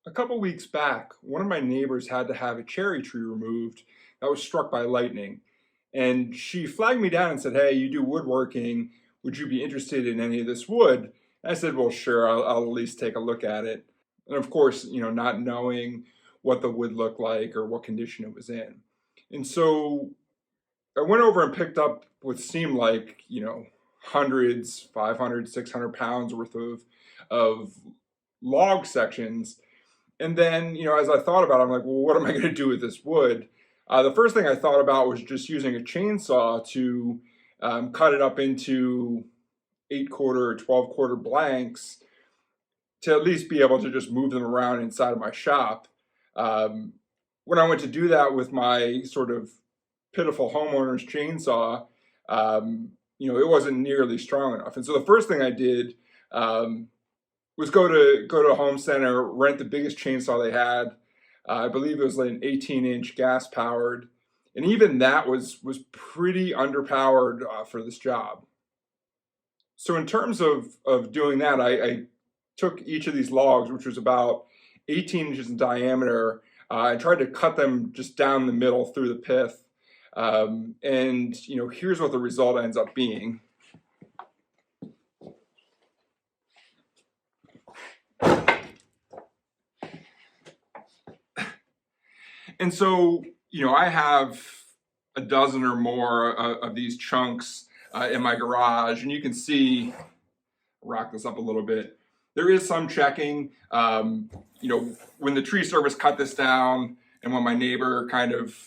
A couple weeks back, one of my neighbors had to have a cherry tree removed that was struck by lightning. And she flagged me down and said, "Hey, you do woodworking. Would you be interested in any of this wood?" And I said, "Well, sure, I'll at least take a look at it." And of course, not knowing what the wood looked like or what condition it was in. And so I went over and picked up what seemed like, hundreds, 500, 600 pounds worth of log sections. And then, as I thought about it, I'm like, well, what am I going to do with this wood? The first thing I thought about was just using a chainsaw to cut it up into 8-quarter or 12-quarter blanks to at least be able to just move them around inside of my shop. Um, when I went to do that with my sort of pitiful homeowner's chainsaw, it wasn't nearly strong enough. And so the first thing I did um, was go to a home center, rent the biggest chainsaw they had. I believe it was like an 18-inch gas powered, and even that was pretty underpowered for this job. So in terms of doing that, I took each of these logs, which was about 18 inches in diameter, and tried to cut them just down the middle through the pith. And here's what the result ends up being. And so, I have a dozen or more of these chunks in my garage, and you can see, rock this up a little bit. There is some checking. When the tree service cut this down, and when my neighbor kind of,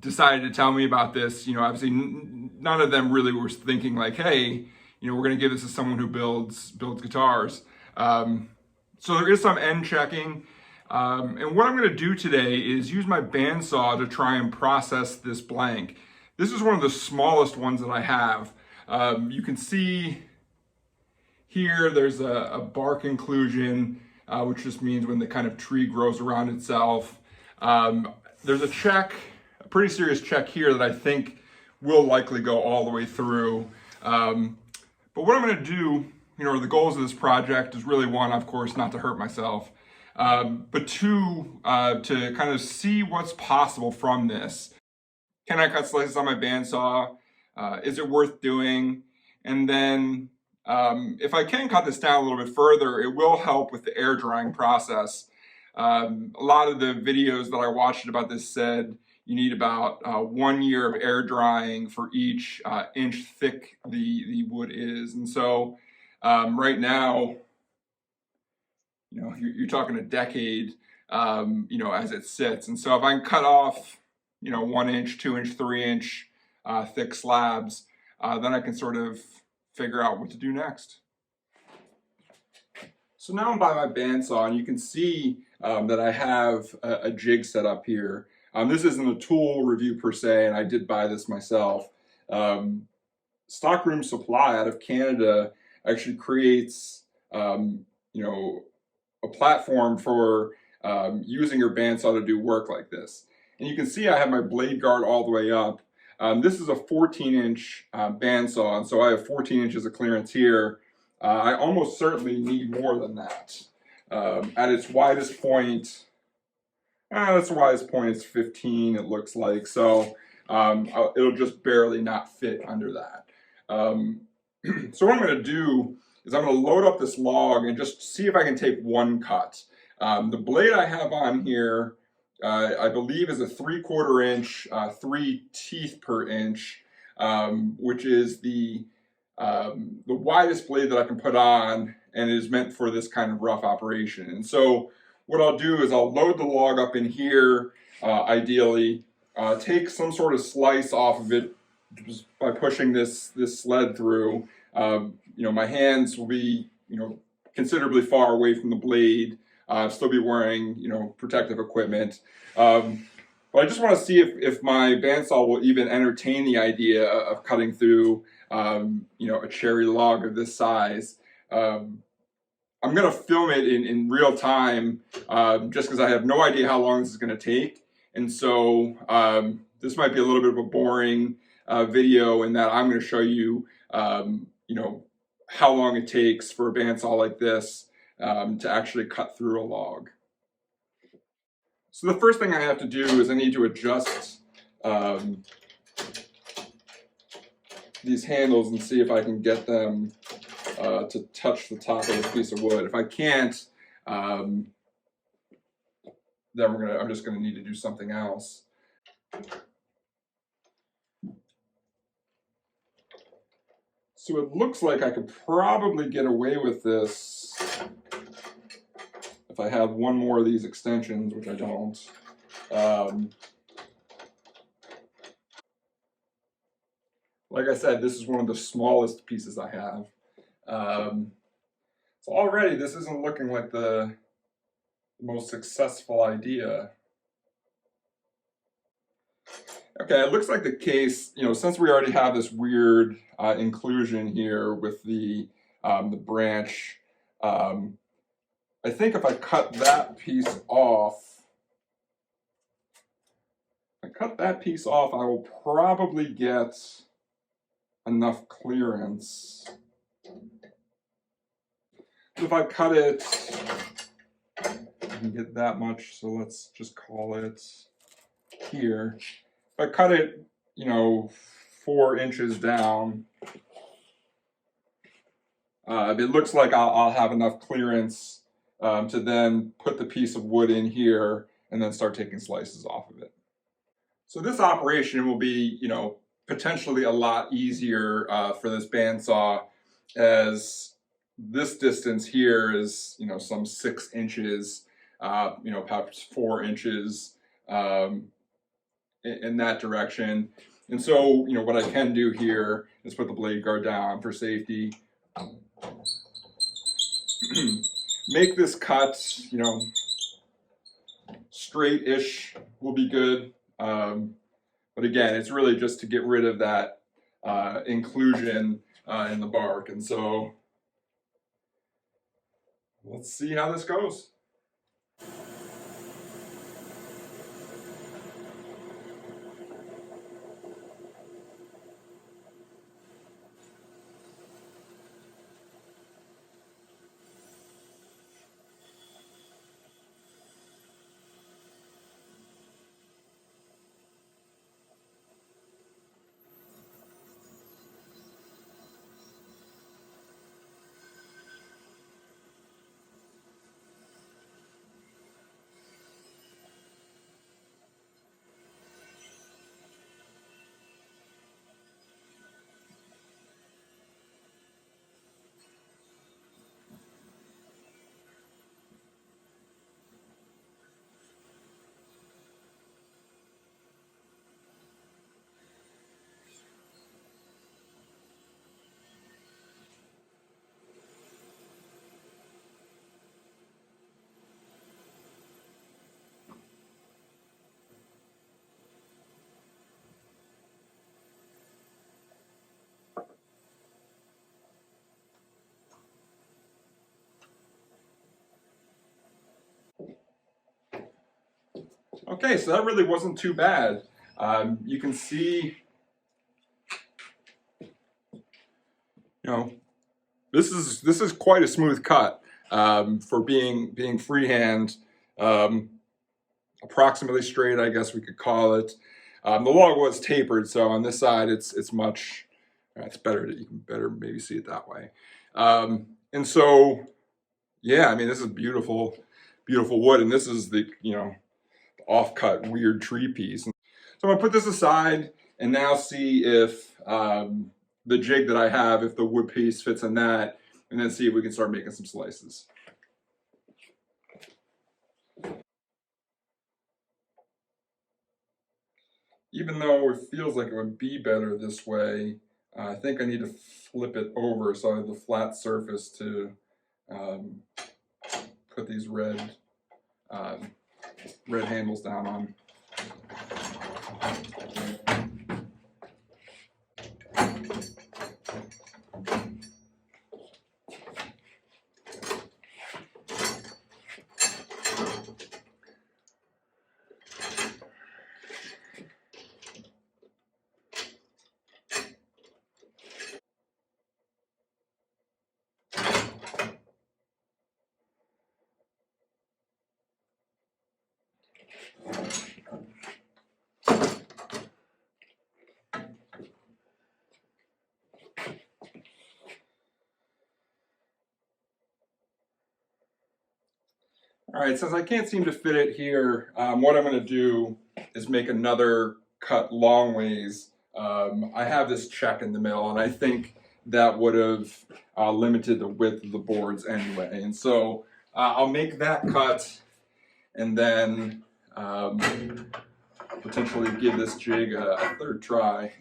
decided to tell me about this, obviously none of them really were thinking like, hey, we're going to give this to someone who builds guitars. So there is some end checking. And what I'm going to do today is use my bandsaw to try and process this blank. This is one of the smallest ones that I have. You can see here there's a bark inclusion, which just means when the kind of tree grows around itself. There's a pretty serious check here that I think will likely go all the way through. But what I'm going to do, the goals of this project is really, one, of course, not to hurt myself. But two, to kind of see what's possible from this. Can I cut slices on my bandsaw? Is it worth doing? And then if I can cut this down a little bit further, it will help with the air drying process. A lot of the videos that I watched about this said you need about 1 year of air drying for each inch thick the wood is. And so right now, you're talking a decade, as it sits. And so if I can cut off, 1 inch, 2 inch, 3 inch thick slabs, then I can sort of figure out what to do next. So now I'm by my bandsaw, and you can see that I have a jig set up here. This isn't a tool review per se, and I did buy this myself. Stockroom Supply out of Canada actually creates, a platform for using your bandsaw to do work like this. And you can see I have my blade guard all the way up. This is a 14-inch bandsaw, and so I have 14 inches of clearance here. I almost certainly need more than that. At its widest point, it's 15, it looks like. So it'll just barely not fit under that. So what I'm going to do is I'm going to load up this log and just see if I can take one cut. The blade I have on here, I believe, is a 3/4 inch, 3 teeth per inch, which is the widest blade that I can put on, and is meant for this kind of rough operation. And so what I'll do is I'll load the log up in here, ideally, take some sort of slice off of it just by pushing this sled through. My hands will be, considerably far away from the blade. Still be wearing, protective equipment. But I just want to see if my bandsaw will even entertain the idea of cutting through, a cherry log of this size. I'm going to film it in real time, just because I have no idea how long this is going to take. And so this might be a little bit of a boring video in that I'm going to show you, how long it takes for a bandsaw like this to actually cut through a log. So the first thing I have to do is I need to adjust these handles and see if I can get them to touch the top of this piece of wood. If I can't, then I'm just gonna need to do something else. So it looks like I could probably get away with this if I had one more of these extensions, which I don't. Like I said, this is one of the smallest pieces I have. So already this isn't looking like the most successful idea. Okay, it looks like the case, since we already have this weird inclusion here with the branch, I think if I cut that piece off, I will probably get enough clearance. If I cut it, I can get that much, so let's just call it here. If I cut it, 4 inches down, it looks like I'll have enough clearance to then put the piece of wood in here and then start taking slices off of it. So this operation will be, potentially a lot easier for this bandsaw, as this distance here is, some 6 inches, perhaps 4 inches in that direction. And so, what I can do here is put the blade guard down for safety. Make this cut, straight-ish will be good. But again, it's really just to get rid of that inclusion in the bark. And so let's see how this goes. Okay, so that really wasn't too bad. You can see, this is quite a smooth cut for being freehand, approximately straight, I guess we could call it. The log was tapered, so on this side it's much. It's better. You can better maybe see it that way. And so, yeah, I mean, this is beautiful, beautiful wood, and this is the off-cut weird tree piece. So I'm gonna put this aside and now see if the jig that I have, if the wood piece fits in that, and then see if we can start making some slices. Even though it feels like it would be better this way, I think I need to flip it over so I have the flat surface to put these red handles down on. All right, since I can't seem to fit it here, what I'm going to do is make another cut long ways. I have this check in the middle, and I think that would have limited the width of the boards anyway. And so I'll make that cut and then potentially give this jig a third try.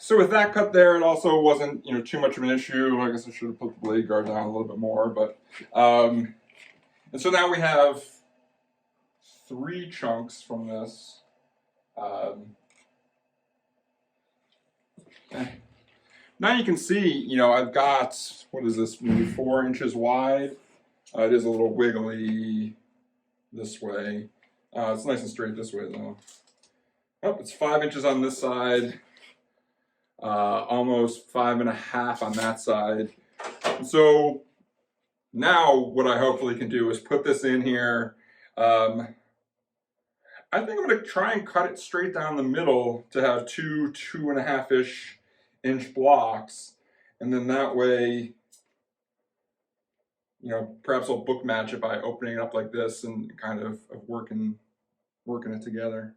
So with that cut there, it also wasn't too much of an issue. I guess I should have put the blade guard down a little bit more, but and so now we have 3 chunks from this. Okay. Now you can see, I've got, what is this, maybe 4 inches wide. It is a little wiggly this way. It's nice and straight this way though. Oh, it's 5 inches on this side. Almost 5.5 on that side. So now what I hopefully can do is put this in here. I think I'm going to try and cut it straight down the middle to have 2.5-ish inch blocks, and then that way, perhaps I'll book match it by opening it up like this and kind of working it together.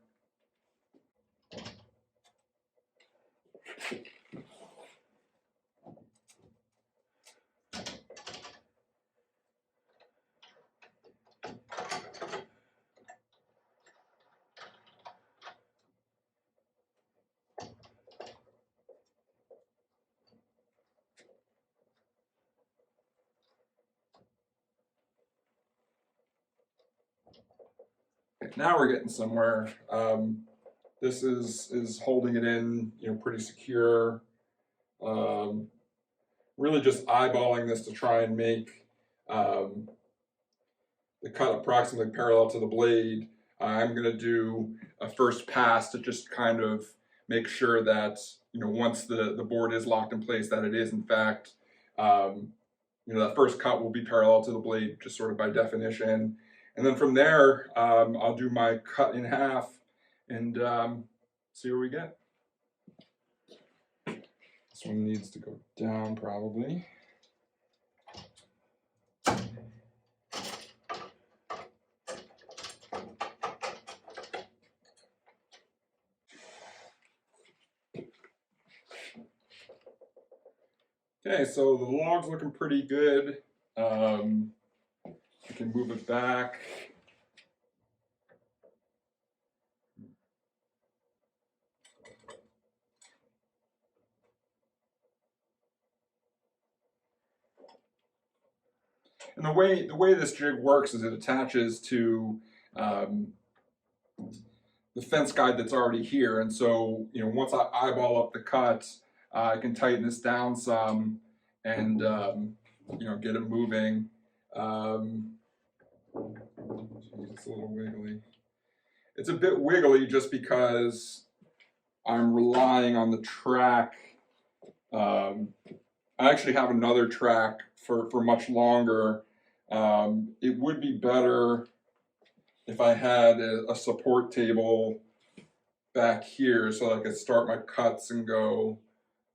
Now we're getting somewhere. This is holding it in, pretty secure. Really just eyeballing this to try and make the cut approximately parallel to the blade. I'm going to do a first pass to just kind of make sure that once the board is locked in place, that it is in fact that first cut will be parallel to the blade, just sort of by definition. And then from there, I'll do my cut in half and see where we get. This one needs to go down probably. Okay, so the log's looking pretty good. I can move it back. And the way this jig works is it attaches to the fence guide that's already here, and so once I eyeball up the cut, I can tighten this down some and get it moving. It's a little wiggly. It's a bit wiggly just because I'm relying on the track. I actually have another track for much longer. It would be better if I had a support table back here so I could start my cuts and go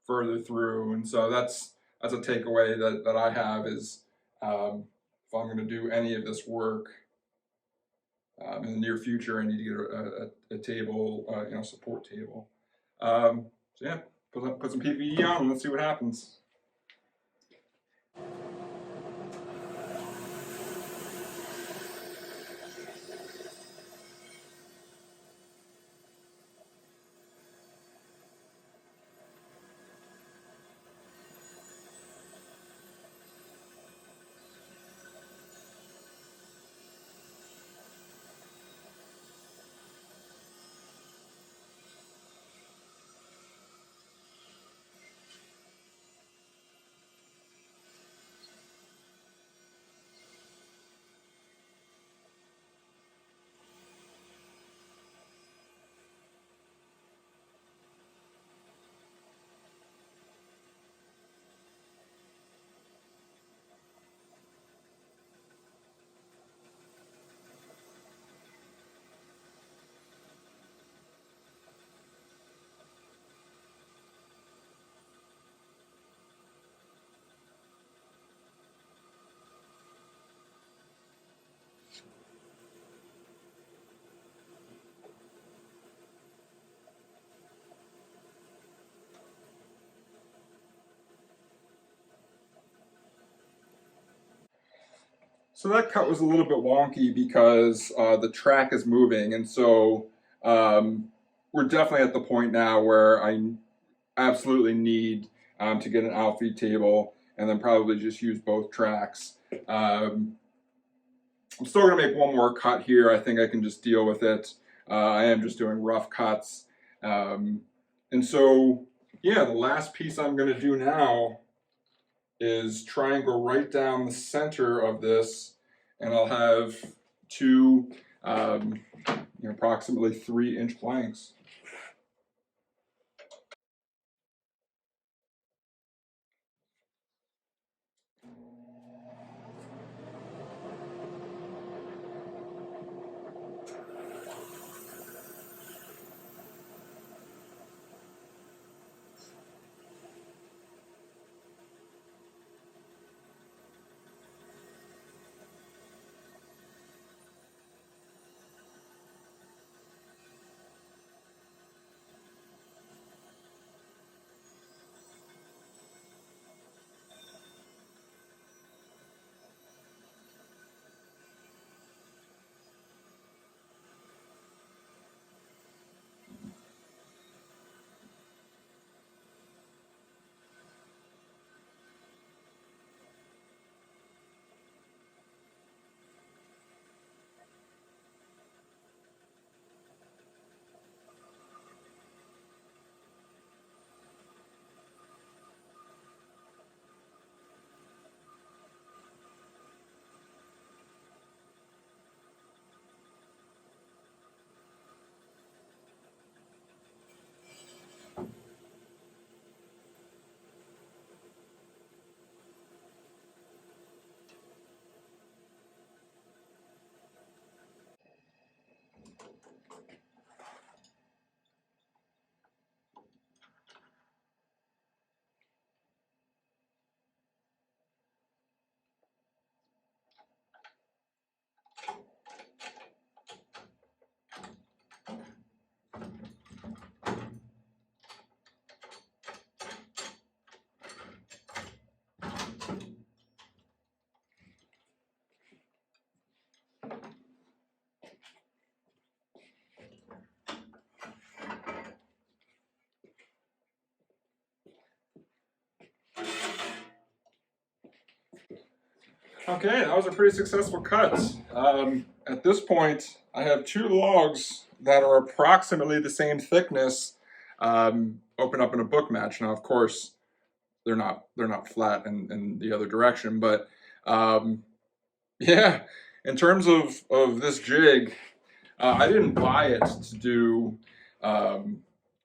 further through. And so that's a takeaway that I have is if I'm going to do any of this work, in the near future, I need to get a table, support table. So yeah, put some PPE on and let's see what happens. So that cut was a little bit wonky because the track is moving, and so we're definitely at the point now where I absolutely need to get an outfeed table and then probably just use both tracks. I'm still going to make one more cut here. I think I can just deal with it. I am just doing rough cuts. And so, yeah, the last piece I'm going to do now is try and go right down the center of this, and I'll have two approximately 3-inch planks. Okay, that was a pretty successful cut. At this point, I have 2 logs that are approximately the same thickness open up in a book match. Now, of course, they're not flat in the other direction, but yeah, in terms of this jig, I didn't buy it to do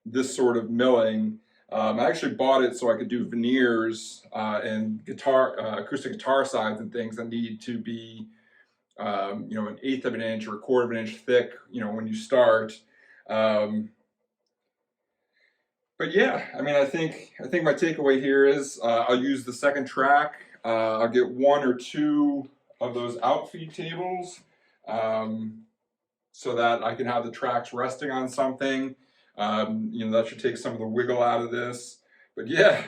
this sort of milling. I actually bought it so I could do veneers and acoustic guitar sides and things that need to be, 1/8 of an inch or 1/4 of an inch thick, when you start. But yeah, I mean, I think my takeaway here is I'll use the second track. I'll get 1 or 2 of those outfeed tables. Um, so that I can have the tracks resting on something. That should take some of the wiggle out of this. But yeah,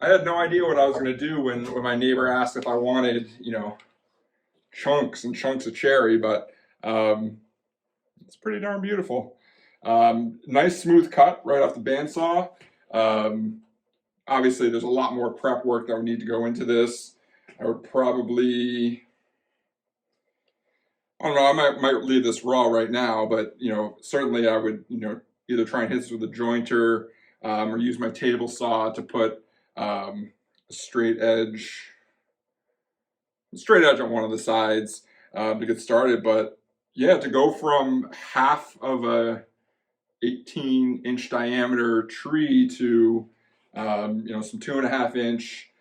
I had no idea what I was going to do when my neighbor asked if I wanted, chunks and chunks of cherry, but it's pretty darn beautiful. Nice smooth cut right off the bandsaw. Obviously, there's a lot more prep work that would need to go into this. I would probably, I don't know, I might leave this raw right now, but certainly I would, either try and hit this with a jointer or use my table saw to put a straight edge on one of the sides to get started. But yeah, to go from half of a 18-inch diameter tree to some 2.5-inch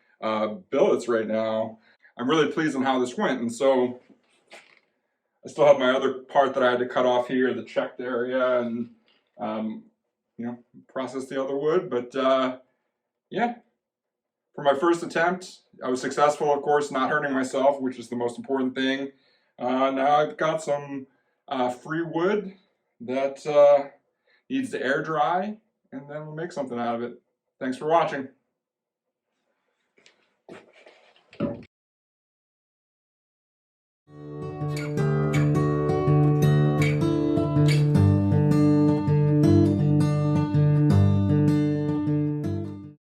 billets right now, I'm really pleased on how this went. And so I still have my other part that I had to cut off here, the checked area, and process the other wood. But yeah, for my first attempt, I was successful, of course, not hurting myself, which is the most important thing. Now I've got some free wood that needs to air dry, and then we'll make something out of it. Thanks for watching.